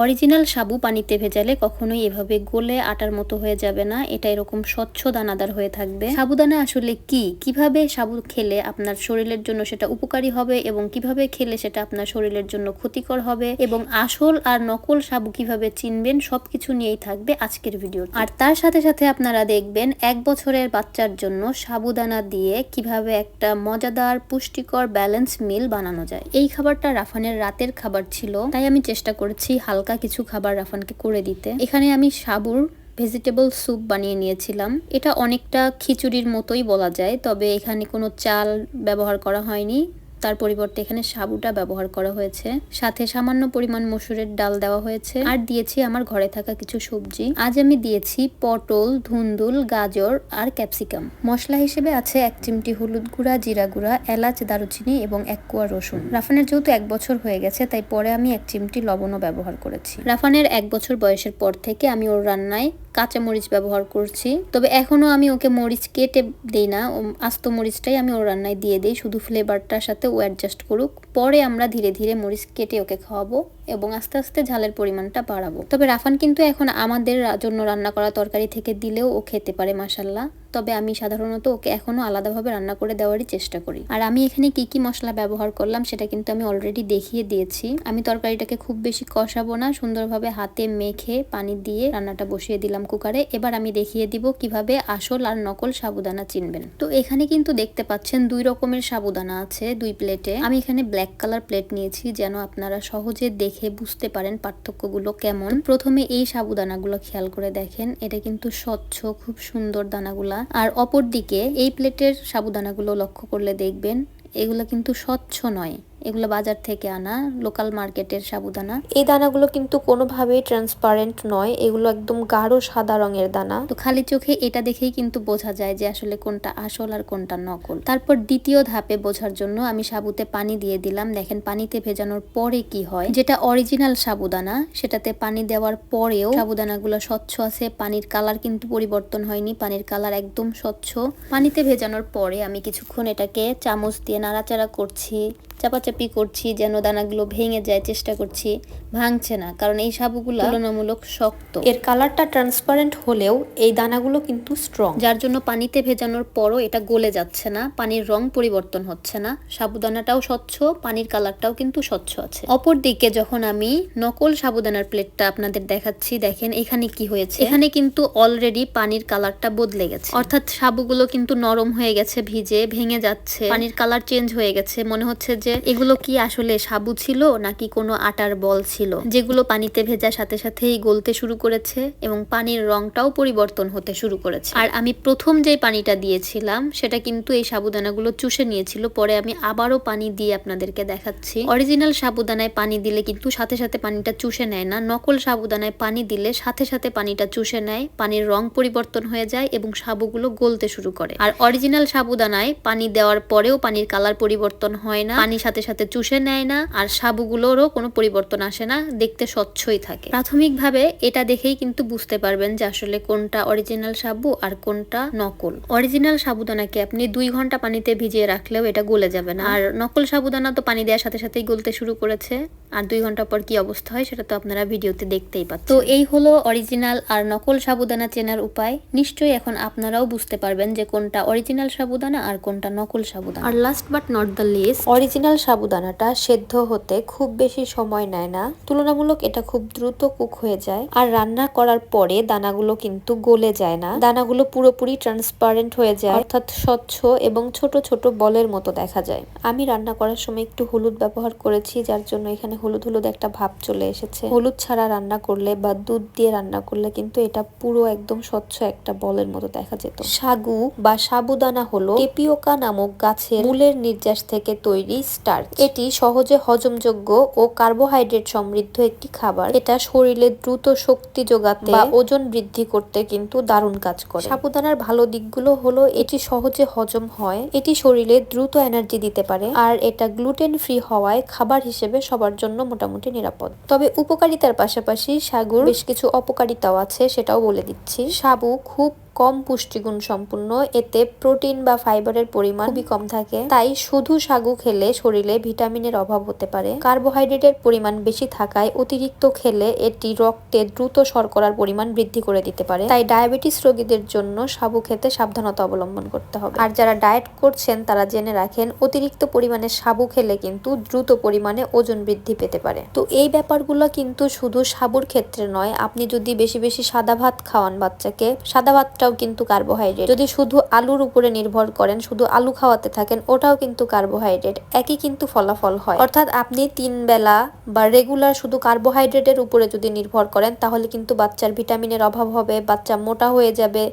Original সাবু পানিতে ভেজালে কখনোই এভাবে গলে আটার মতো হয়ে যাবে না, এটা এরকম স্বচ্ছ দানাদার হয়ে থাকবে। সাবুদানা আসলে কি, কিভাবে সাবু খেলে আপনার শরীরের জন্য সেটা উপকারী হবে এবং কিভাবে খেলে সেটা আপনার শরীরের জন্য ক্ষতিকর হবে এবং আসল আর নকল সাবু কিভাবে চিনবেন, সবকিছু নিয়েই থাকবে আজকের ভিডিও। আর তার সাথে সাথে আপনারা দেখবেন 1 বছরের বাচ্চার জন্য সাবুদানা দিয়ে কিভাবে একটা মজাদার পুষ্টিকর ব্যালেন্স মিল বানানো যায়। এই খাবারটা রাফানের রাতের খাবার ছিল, তাই আমি চেষ্টা করেছি হালকা কিছু খাবার রাফানকে করে দিতে। এখানে আমি সাবুর ভেজিটেবল স্যুপ বানিয়ে নিয়েছিলাম। এটা অনেকটা খিচুড়ির মতোই বলা যায়, তবে এখানে কোনো চাল ব্যবহার করা হয়নি, তার পরিবর্তে এখানে সাবুটা ব্যবহার করা হয়েছে। সাথে সামান্য পরিমাণ মসুরের ডাল দেওয়া হয়েছে আর দিয়েছি আমার ঘরে থাকা কিছু সবজি। আজ আমি দিয়েছি পটল, ধুন্দুল, গাজর আর ক্যাপসিকাম। মশলা হিসেবে আছে 1 চিমটি হলুদ গুঁড়া, জিরা গুঁড়া, এলাচ, দারুচিনি এবং 1 কোয়া রসুন। রাফানের যেহেতু 1 বছর হয়ে গেছে, তাই পরে আমি 1 চিমটি লবণও ব্যবহার করেছি। রাফানের 1 বছর বয়সের পর থেকে আমি ওর রান্নায় কাঁচা মরিচ ব্যবহার করছি, তবে এখনো আমি ওকে মরিচ কেটে দেই না, আস্ত মরিচটাই আমি ওর রান্নায় দিয়ে দিই, শুধু ফ্লেভারটার সাথে ও অ্যাডজাস্ট করুক। পরে আমরা ধীরে ধীরে মরিচ কেটে ওকে খাওয়াবো এবং আস্তে আস্তে ঝালের পরিমাণটা বাড়াবো। তবে রাফান কিন্তু এখন আমাদের জন্য রান্না করা তরকারি থেকে দিলেও ও খেতে পারে মাশাআল্লাহ। তবে আমি সাধারণত ওকে এখনো আলাদাভাবে রান্না করে দেওয়ারই চেষ্টা করি। আর আমি এখানে কি কি মশলা ব্যবহার করলাম সেটা কিন্তু আমি অলরেডি দেখিয়ে দিয়েছি। আমি তরকারিটাকে খুব বেশি কষাবো না, সুন্দরভাবে হাতে মেখে পানি দিয়ে রান্নাটা বসিয়ে দিলাম কুকারে। এবার আমি দেখিয়ে দিব কিভাবে আসল আর নকল সাবুদানা চিনবেন। তো এখানে কিন্তু দেখতে পাচ্ছেন 2 রকমের সাবুদানা আছে 2 প্লেটে। আমি এখানে ব্ল্যাক কালার প্লেট নিয়েছি যেন আপনারা সহজে দেখে বুঝতে পারেন পার্থক্যগুলো কেমন। প্রথমে এই সাবুদানাগুলো খেয়াল করে দেখেন, এটা কিন্তু স্বচ্ছ, খুব সুন্দর দানাগুলা। আর অপর দিকে এই প্লেটের সাবুদানাগুলো লক্ষ্য করলে দেখবেন এগুলো কিন্তু স্বচ্ছ নয়, এগুলো বাজার থেকে আনা লোকাল মার্কেটের সাবুদানা। এই দানাগুলো কিন্তু কোনোভাবেই ট্রান্সপারেন্ট নয়, এগুলো একদম গাঢ় সাদা রঙের দানা। তো খালি চোখে এটা দেখেই কিন্তু বোঝা যায় যে আসলে কোনটা আসল আর কোনটা নকল। তারপর দ্বিতীয় ধাপে বোঝার জন্য আমি সাবুতে পানি দিয়ে দিলাম। দেখেন পানিতে ভেজানোর পরে কি হয়। যেটা অরিজিনাল সাবুদানা সেটাতে পানি দেওয়ার পরেও সাবুদানাগুলো স্বচ্ছ আছে, পানির কালার কিন্তু পরিবর্তন হয়নি, পানির কালার একদম স্বচ্ছ। পানিতে ভেজানোর পরে আমি কিছুক্ষণ এটাকে চামচ দিয়ে নাড়াচাড়া করছি, চাপাচাপি করছি যেন দানাগুলো ভেঙে যায়, চেষ্টা করছি, ভাঙছে না, কারণ এই সাবুগুলো তুলনামূলক শক্ত। এর কালারটা ট্রান্সপারেন্ট হলেও এই দানাগুলো কিন্তু স্ট্রং, যার জন্য পানিতে ভেজানোর পরও এটা গলে যাচ্ছে না, পানির রং পরিবর্তন হচ্ছে না, সাবুদানাটাও স্বচ্ছ, পানির কালারটাও কিন্তু স্বচ্ছ আছে। অপর দিকে যখন আমি নকল সাবুদানার প্লেটটা আপনাদের দেখাচ্ছি, দেখেন এখানে কি হয়েছে। এখানে কিন্তু অলরেডি পানির কালারটা বদলে গেছে, অর্থাৎ সাবুগুলো কিন্তু নরম হয়ে গেছে, ভিজে ভেঙে যাচ্ছে, পানির কালার চেঞ্জ হয়ে গেছে। মনে হচ্ছে যে এগুলো কি আসলে সাবু ছিল নাকি কোনো আটার বল ছিল, যেগুলো পানিতে ভেজার সাথে সাথেই গলতে শুরু করেছে এবং পানির রংটাও পরিবর্তন হতে শুরু করেছে। আর আমি প্রথম যে পানিটা দিয়েছিলাম সেটা কিন্তু এই সাবুদানাগুলো চুষে নিয়েছিল, পরে আমি আবারও পানি দিয়ে আপনাদেরকে দেখাচ্ছি। অরিজিনাল সাবুদানায় পানি দিলে কিন্তু সাথে সাথে পানিটা চুষে নেয় না, নকল সাবুদানায় পানি দিলে সাথে সাথে পানিটা চুষে নেয়, পানির রং পরিবর্তন হয়ে যায় এবং সাবুগুলো গলতে শুরু করে। আর অরিজিনাল সাবুদানায় পানি দেওয়ার পরেও পানির কালার পরিবর্তন হয় না, পানির সাথে সাথে চুষে নেয় না, আর সাবুগুলোরও কোনো পরিবর্তন আসে না, দেখতে স্বচ্ছই থাকে। প্রাথমিকভাবে এটা দেখেই কিন্তু বুঝতে পারবেন যে আসলে কোনটা অরিজিনাল সাবু আর কোনটা নকল। অরিজিনাল সাবুদানাকে আপনি 2 ঘন্টা পানিতে ভিজিয়ে রাখলেও এটা গলে যাবে না, আর নকল সাবুদানা তো পানি দেওয়ার সাথে সাথেই গলতে শুরু করেছে, আর 2 ঘন্টা পর কি অবস্থা হয় সেটা তো আপনারা ভিডিওতে দেখতেই পাচ্ছেন। তো এই হলো অরিজিনাল আর নকল সাবুদানা চেনার উপায়। নিশ্চয়ই এখন আপনারাও বুঝতে পারবেন যে কোনটা অরিজিনাল সাবুদানা আর কোনটা নকল সাবুদানা। আর last but not the least, original সাবুদানাটা সেদ্ধ হতে খুব বেশি সময় নেয় না, তুলনামূলক এটা খুব দ্রুত কুক হয়ে যায়। আর রান্না করার পরে দানাগুলো কিন্তু গলে যায় না, দানাগুলো পুরোপুরি ট্রান্সপারেন্ট হয়ে যায়, অর্থাৎ স্বচ্ছ এবং ছোট ছোট বলের মতো দেখা যায়। আমি রান্না করার সময় একটু হলুদ ব্যবহার করেছি, যার জন্য এখানে হলুদ হলুদ একটা ভাব চলে এসেছে। হলুদ ছাড়া রান্না করলে বা দুধ দিয়ে রান্না করলে কিন্তু এটা পুরো একদম স্বচ্ছ একটা বলের মতো দেখা যেত। সাগু বা সাবুদানা হলো টেপিওকা নামক গাছের মূলের নির্যাস থেকে তৈরি স্টার্চ। এটি সহজে হজমযোগ্য ও কার্বোহাইড্রেট সমৃদ্ধ একটি খাবার। এটা শরীরে দ্রুত শক্তি যোগাতে বা ওজন বৃদ্ধি করতে কিন্তু দারুণ কাজ করে। সাবুদানার ভালো দিকগুলো হলো এটি সহজে হজম হয়, এটি শরীরে দ্রুত এনার্জি দিতে পারে, আর এটা গ্লুটেন ফ্রি হওয়ায় খাবার হিসেবে সবার জন্য মোটামুটি নিরাপদ। তবে উপকারিতার পাশাপাশি সাগুর বেশ কিছু অপকারিতাও আছে, সেটাও বলে দিচ্ছি। সাবু খুব কম পুষ্টিগুণ সম্পূর্ণ, এতে প্রোটিন বা ফাইবারের পরিমাণ খুবই কম থাকে। তাই শুধু সাগু খেলে শরীরে ভিটামিনের অভাব হতে পারে। কার্বোহাইড্রেটের পরিমাণ বেশি থাকায় অতিরিক্ত খেলে এটি রক্তে দ্রুত শর্করার পরিমাণ বৃদ্ধি করে দিতে পারে। তাই ডায়াবেটিস রোগীদের জন্য সাবু খেতে সাবধানতা অবলম্বন করতে হবে। আর যারা ডায়েট করছেন তারা জেনে রাখেন, অতিরিক্ত পরিমাণে সাবু খেলে কিন্তু দ্রুত পরিমাণে ওজন বৃদ্ধি পেতে পারে। তো এই ব্যাপারগুলো কিন্তু শুধু সাবুর ক্ষেত্রে নয়, আপনি যদি বেশি বেশি সাদা ভাত খাওয়ান বাচ্চাকে, সাদা ভাতটাও কিন্তু কার্বোহাইড্রেট। যদি শুধু আলুর উপরে নির্ভর করেন, শুধু আলু খাওয়াতে থাকেন, ওটাও কিন্তু কার্বোহাইড্রেট। একই কিন্তু ফলাফল হয়। অর্থাৎ আপনি 3 বেলা বা রেগুলার শুধু কার্বোহাইড্রেটের উপরে যদি নির্ভর করেন, তাহলে কিন্তু বাচ্চার ভিটামিনের অভাব হবে, বাচ্চা মোটা হয়ে যাবে,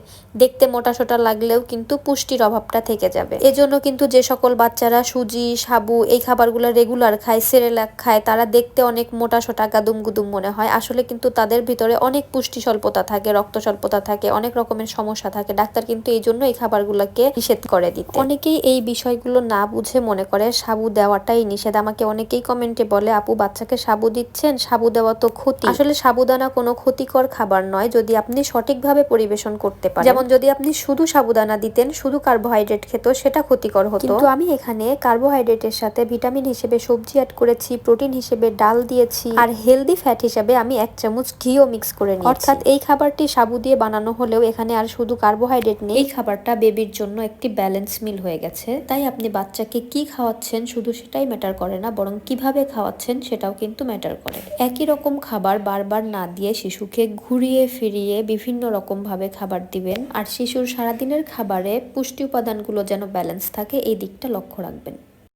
দেখতে মোটা সোটা লাগলেও কিন্তু পুষ্টির অভাবটা থেকে যাবে। এজন্য কিন্তু যে সকল বাচ্চারা সুজি, সাবু এই খাবারগুলো রেগুলার খায়, সেরেলাক খায়, তারা দেখতে অনেক মোটা সোটা গাদুম গুদুম মনে হয়, আসলে কিন্তু তাদের ভিতরে অনেক পুষ্টি স্বল্পতা থাকে, রক্ত স্বল্পতা থাকে, অনেক রকমের সমস্যা থাকে। ডাক্তার কিন্তু এই জন্য এই খাবারগুলোকে নিষেধ করে দিতে। অনেকেই এই বিষয়গুলো না বুঝে মনে করে সাবু দেওয়াটাই নিষেধ। আমাকে অনেকেই কমেন্টে বলে, আপু বাচ্চাকে সাবু দিচ্ছেন, সাবু দেওয়া তো ক্ষতি। আসলে সাবুদানা কোনো ক্ষতিকর খাবার নয় যদি আপনি সঠিকভাবে পরিবেশন করতে পারেন। যেমন যদি আপনি শুধু সাবুদানা দিতেন, শুধু কার্বোহাইড্রেট খেত, সেটা ক্ষতিকর হতো। কিন্তু আমি এখানে কার্বোহাইড্রেটের সাথে ভিটামিন হিসেবে সবজি অ্যাড করেছি, প্রোটিন হিসেবে ডাল দিয়েছি, আর হেলদি ফ্যাট হিসেবে আমি 1 চামচ ঘিও মিক্স করে নিয়েছি। অর্থাৎ এই খাবারটি সাবু দিয়ে বানানো হলেও এখানে আর শুধু কার্বোহাইড্রেট নেই, এই খাবারটা বেবির জন্য একটি ব্যালেন্স মিল হয়ে গেছে। তাই আপনি বাচ্চাকে কি খাওয়াচ্ছেন শুধু সেটাই ম্যাটার করে না, বরং কিভাবে খাওয়াচ্ছেন সেটাও কিন্তু ম্যাটার করে। একই রকম খাবার বারবার না দিয়ে শিশুকে ঘুরিয়ে ফিরিয়ে বিভিন্ন রকম ভাবে খাবার দিবেন, আর শিশুর সারাদিনের খাবারে পুষ্টি উপাদানগুলো যেন ব্যালেন্স থাকে এই দিকটা লক্ষ্য রাখবেন।